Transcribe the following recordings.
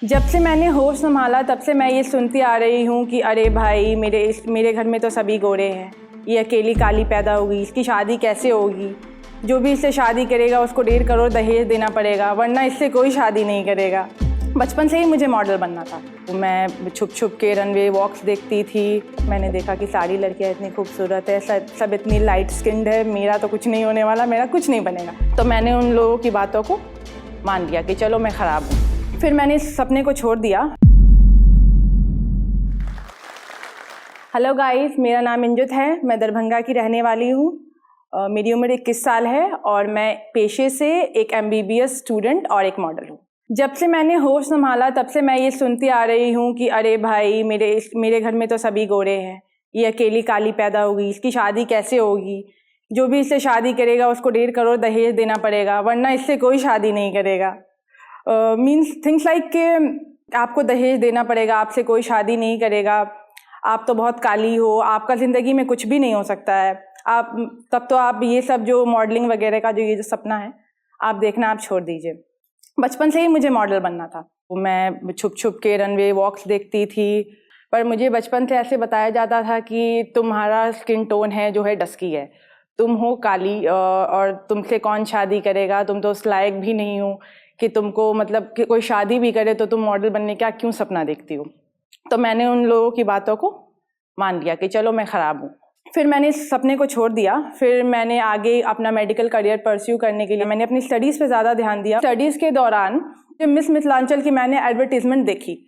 जब से मैंने होश संभाला तब से मैं ये सुनती आ रही हूँ कि अरे भाई मेरे घर में तो सभी गोरे हैं, ये अकेली काली पैदा होगी, इसकी शादी कैसे होगी, जो भी इससे शादी करेगा उसको 1.5 करोड़ दहेज देना पड़ेगा वरना इससे कोई शादी नहीं करेगा। बचपन से ही मुझे मॉडल बनना था। तो मैं छुप छुप के रनवे वॉक्स देखती थी। मैंने देखा कि सारी लड़कियाँ इतनी खूबसूरत है, सब इतनी लाइट स्किन्ड है, मेरा तो कुछ नहीं होने वाला, मेरा कुछ नहीं बनेगा। तो मैंने उन लोगों की बातों को मान लिया कि चलो मैं ख़राब हूँ। फिर मैंने इस सपने को छोड़ दिया। हेलो गाइस, मेरा नाम इंजुत है, मैं दरभंगा की रहने वाली हूँ। मेरी उम्र 21 साल है और मैं पेशे से एक MBBS स्टूडेंट और एक मॉडल हूँ। जब से मैंने होश संभाला तब से मैं ये सुनती आ रही हूँ कि अरे भाई मेरे घर में तो सभी गोरे हैं, ये अकेली काली पैदा होगी, इसकी शादी कैसे होगी, जो भी इससे शादी करेगा उसको 1.5 करोड़ दहेज देना पड़ेगा वरना इससे कोई शादी नहीं करेगा। मीन्स थिंग्स लाइक कि आपको दहेज देना पड़ेगा, आपसे कोई शादी नहीं करेगा, आप तो बहुत काली हो, आपका ज़िंदगी में कुछ भी नहीं हो सकता है, तब तो आप ये सब जो मॉडलिंग वगैरह का जो सपना है आप देखना आप छोड़ दीजिए। बचपन से ही मुझे मॉडल बनना था। मैं छुप छुप के रनवे वॉक्स देखती थी, पर मुझे बचपन से ऐसे बताया जाता था कि तुम्हारा स्किन टोन है जो है डस्की है, तुम हो काली और तुमसे कौन शादी करेगा, तुम तो उस लायक भी नहीं हो कि तुमको मतलब कि कोई शादी भी करे तो तुम मॉडल बनने का क्यों सपना देखती हो। तो मैंने उन लोगों की बातों को मान लिया कि चलो मैं ख़राब हूँ। फिर मैंने इस सपने को छोड़ दिया। फिर मैंने आगे अपना मेडिकल करियर परस्यू करने के लिए मैंने अपनी स्टडीज़ पे ज़्यादा ध्यान दिया। स्टडीज़ के दौरान जब मिस मिथिलांचल की मैंने एडवर्टीज़मेंट देखी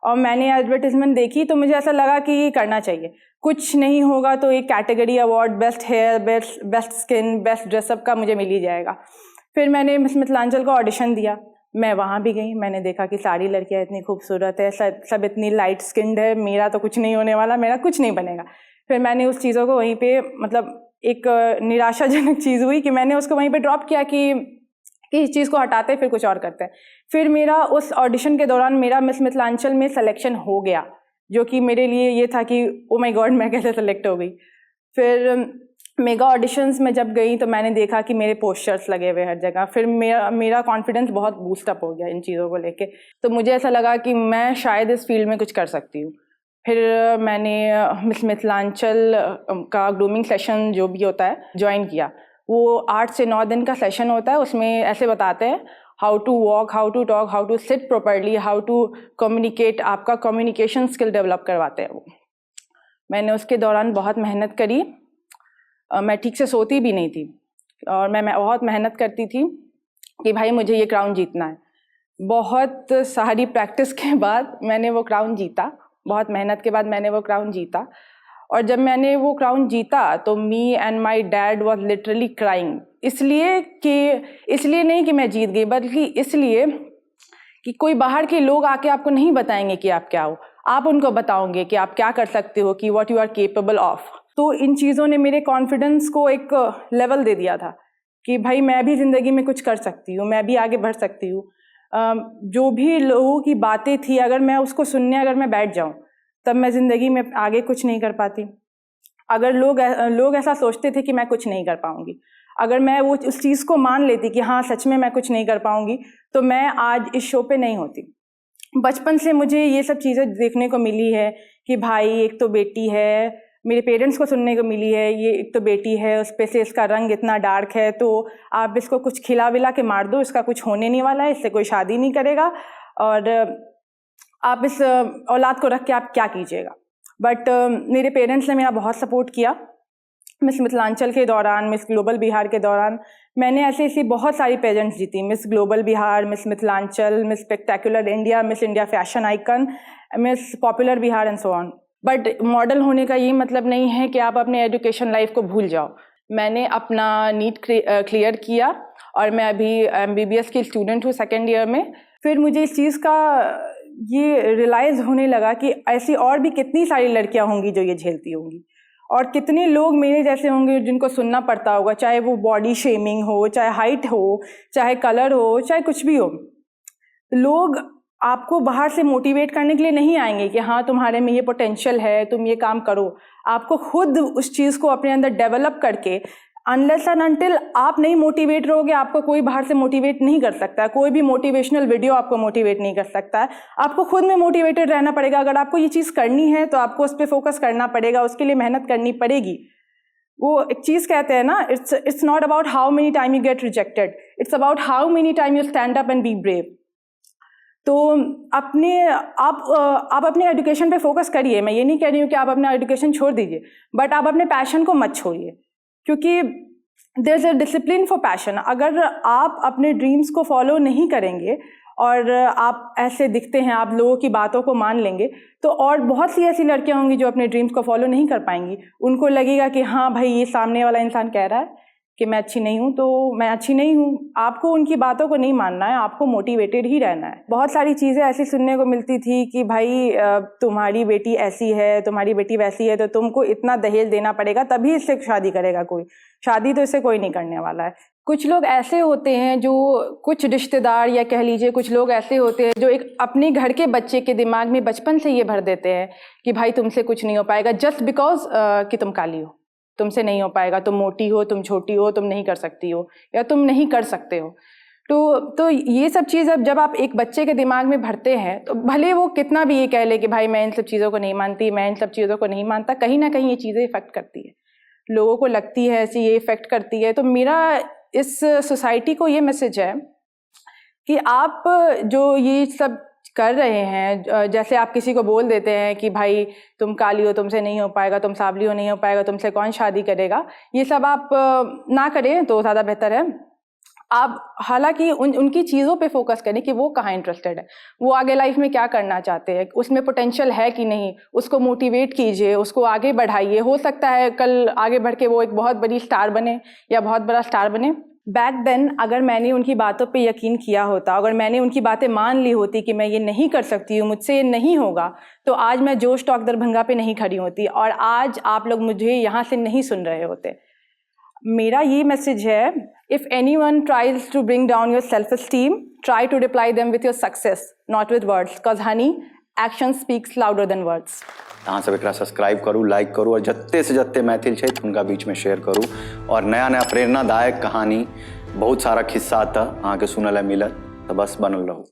और मैंने एडवर्टीज़मेंट देखी तो मुझे ऐसा लगा कि ये करना चाहिए, कुछ नहीं होगा तो एक category award best hair, best skin, best dress up का मुझे मिल ही जाएगा। फिर मैंने मिस मिथिलांचल का ऑडिशन दिया। मैं वहाँ भी गई, मैंने देखा कि सारी लड़कियाँ इतनी खूबसूरत है, सब इतनी लाइट स्किन्ड है, मेरा तो कुछ नहीं होने वाला, मेरा कुछ नहीं बनेगा। फिर मैंने उस चीज़ों को वहीं पे मतलब एक निराशाजनक चीज़ हुई कि मैंने उसको वहीं पे ड्रॉप किया कि इस चीज़ को हटाते फिर कुछ और करते हैं। फिर मेरा उस ऑडिशन के दौरान मेरा मिस मिथिलांचल में सिलेक्शन हो गया, जो कि मेरे लिए ये था कि ओ माय गॉड मैं कैसे सेलेक्ट हो गई। फिर मेगा ऑडिशंस में जब गई तो मैंने देखा कि मेरे पोस्टर्स लगे हुए हर जगह। फिर मेरा कॉन्फिडेंस बहुत बूस्टअप हो गया इन चीज़ों को लेके। तो मुझे ऐसा लगा कि मैं शायद इस फील्ड में कुछ कर सकती हूँ। फिर मैंने मिस मिथिलांचल का ग्रूमिंग सेशन जो भी होता है ज्वाइन किया। वो 8 से 9 दिन का सेशन होता है। उसमें ऐसे बताते हैं how to walk, how to talk, how to sit properly, how to communicate, आपका कम्युनिकेशन स्किल डेवलप करवाते हैं वो। मैंने उसके दौरान बहुत मेहनत करी। मैं ठीक से सोती भी नहीं थी और मैं बहुत मेहनत करती थी कि भाई मुझे ये क्राउन जीतना है। बहुत सारी प्रैक्टिस के बाद मैंने वो क्राउन जीता, बहुत मेहनत के बाद मैंने वो क्राउन जीता। और जब मैंने वो क्राउन जीता तो me and my dad was literally crying. इसलिए नहीं कि मैं जीत गई, बल्कि इसलिए कि कोई बाहर के लोग आके आपको नहीं बताएंगे कि आप क्या हो, आप उनको बताओगे कि आप क्या कर सकते हो, कि what you are capable of. तो इन चीज़ों ने मेरे कॉन्फिडेंस को एक लेवल दे दिया था कि भाई मैं भी ज़िंदगी में कुछ कर सकती हूँ, मैं भी आगे बढ़ सकती हूँ। जो भी लोगों की बातें थी अगर मैं उसको सुनने अगर मैं बैठ जाऊँ तब मैं ज़िंदगी में आगे कुछ नहीं कर पाती। अगर लोग ऐसा सोचते थे कि मैं कुछ नहीं कर पाऊँगी, अगर मैं वो उस चीज़ को मान लेती कि हाँ सच में मैं कुछ नहीं कर पाऊँगी, तो मैं आज इस शो पे नहीं होती। बचपन से मुझे ये सब चीज़ें देखने को मिली है कि भाई एक तो बेटी है, मेरे पेरेंट्स को सुनने को मिली है, ये एक तो बेटी है, उस पे से इसका रंग इतना डार्क है तो आप इसको कुछ खिला विला के मार दो, इसका कुछ होने नहीं वाला है, इससे कोई शादी नहीं करेगा और आप इस औलाद को रख के आप क्या कीजिएगा। बट मेरे पेरेंट्स ने मेरा बहुत सपोर्ट किया। मिस मिथिलांचल के दौरान, मिस ग्लोबल बिहार के दौरान मैंने ऐसी बहुत सारी पेजेंट्स जीती। Miss global Bihar, miss Mithilanchal, miss spectacular India, miss India fashion icon, miss popular Bihar and so on. But model होने का ये मतलब नहीं है कि आप अपने एजुकेशन लाइफ को भूल जाओ। मैंने अपना नीट क्लियर किया और मैं अभी MBBS की स्टूडेंट हूँ 2nd ईयर में। फिर मुझे इस चीज़ का ये रियलाइज़ होने लगा कि ऐसी और भी कितनी सारी लड़कियाँ होंगी जो ये झेलती होंगी और कितने लोग मेरे जैसे होंगे जिनको सुनना पड़ता होगा, चाहे वो बॉडी शेमिंग हो, चाहे हाइट हो, चाहे कलर हो, चाहे कुछ भी हो। लोग आपको बाहर से मोटिवेट करने के लिए नहीं आएंगे कि हाँ तुम्हारे में ये पोटेंशियल है, तुम ये काम करो। आपको खुद उस चीज़ को अपने अंदर डेवलप करके अनलेस एंड अनटिल आप नहीं मोटिवेट रहोगे, आपको कोई बाहर से मोटिवेट नहीं कर सकता है। कोई भी मोटिवेशनल वीडियो आपको मोटिवेट नहीं कर सकता है। आपको खुद में मोटिवेटेड रहना पड़ेगा। अगर आपको ये चीज़ करनी है तो आपको उस पर फोकस करना पड़ेगा, उसके लिए मेहनत करनी पड़ेगी। वो एक चीज़ कहते हैं ना, it's not about how many time you get rejected, it's about how many time you stand up and be brave. तो आप अपने एजुकेशन पे फोकस करिए। मैं ये नहीं कह रही हूँ कि आप अपना एजुकेशन छोड़ दीजिए, बट आप अपने पैशन को मत छोड़िए, क्योंकि there is a discipline for passion. अगर आप अपने ड्रीम्स को फॉलो नहीं करेंगे और आप ऐसे दिखते हैं, आप लोगों की बातों को मान लेंगे, तो और बहुत सी ऐसी लड़कियां होंगी जो अपने ड्रीम्स को फॉलो नहीं कर पाएंगी। उनको लगेगा कि हाँ भाई, ये सामने वाला इंसान कह रहा है कि मैं अच्छी नहीं हूँ, तो मैं अच्छी नहीं हूँ। आपको उनकी बातों को नहीं मानना है, आपको मोटिवेटेड ही रहना है। बहुत सारी चीज़ें ऐसी सुनने को मिलती थी कि भाई तुम्हारी बेटी ऐसी है, तुम्हारी बेटी वैसी है, तो तुमको इतना दहेज देना पड़ेगा तभी इससे शादी करेगा कोई। शादी तो इससे कोई नहीं करने वाला है। कुछ लोग ऐसे होते हैं जो, कुछ रिश्तेदार या कह लीजिए कुछ लोग ऐसे होते हैं जो एक अपने घर के बच्चे के दिमाग में बचपन से ये भर देते हैं कि भाई तुमसे कुछ नहीं हो पाएगा, जस्ट बिकॉज कि तुम काली हो, तुमसे नहीं हो पाएगा, तुम मोटी हो, तुम छोटी हो, तुम नहीं कर सकती हो, या तुम नहीं कर सकते हो। तो ये सब चीज़ अब जब आप एक बच्चे के दिमाग में भरते हैं, तो भले वो कितना भी ये कह ले कि भाई मैं इन सब चीज़ों को नहीं मानती, मैं इन सब चीज़ों को नहीं मानता, कहीं ना कहीं ये चीज़ें इफेक्ट करती है, लोगों को लगती है ऐसी, ये इफेक्ट करती है। तो मेरा इस सोसाइटी को ये मैसेज है कि आप जो ये सब कर रहे हैं, जैसे आप किसी को बोल देते हैं कि भाई तुम काली हो, तुमसे नहीं हो पाएगा, तुम सांवली हो, नहीं हो पाएगा, तुमसे कौन शादी करेगा, ये सब आप ना करें तो ज़्यादा बेहतर है। आप हालांकि उनकी चीज़ों पे फोकस करें कि वो कहाँ इंटरेस्टेड है, वो आगे लाइफ में क्या करना चाहते हैं, उसमें पोटेंशियल है कि नहीं, उसको मोटिवेट कीजिए, उसको आगे बढ़ाइए। हो सकता है कल आगे बढ़ के वो एक बहुत बड़ी स्टार बने या बहुत बड़ा स्टार बने। बैक देन अगर मैंने उनकी बातों पे यकीन किया होता, अगर मैंने उनकी बातें मान ली होती कि मैं ये नहीं कर सकती हूँ, मुझसे ये नहीं होगा, तो आज मैं जोश टॉक दरभंगा पे नहीं खड़ी होती और आज आप लोग मुझे यहाँ से नहीं सुन रहे होते। मेरा ये मैसेज है, if anyone tries to bring down your self esteem, try to reply them with your success, not with words, because honey action speaks louder than words. यहाँ सब एक सब्सक्राइब करूँ, लाइक करूँ और जत्ते से जत्ते मैथिल छे उनका बीच में शेयर करूँ। और नया नया प्रेरणादायक कहानी बहुत सारा खिस्सा था अहाँ के सुनल मिलत, तो बस बनल रहू।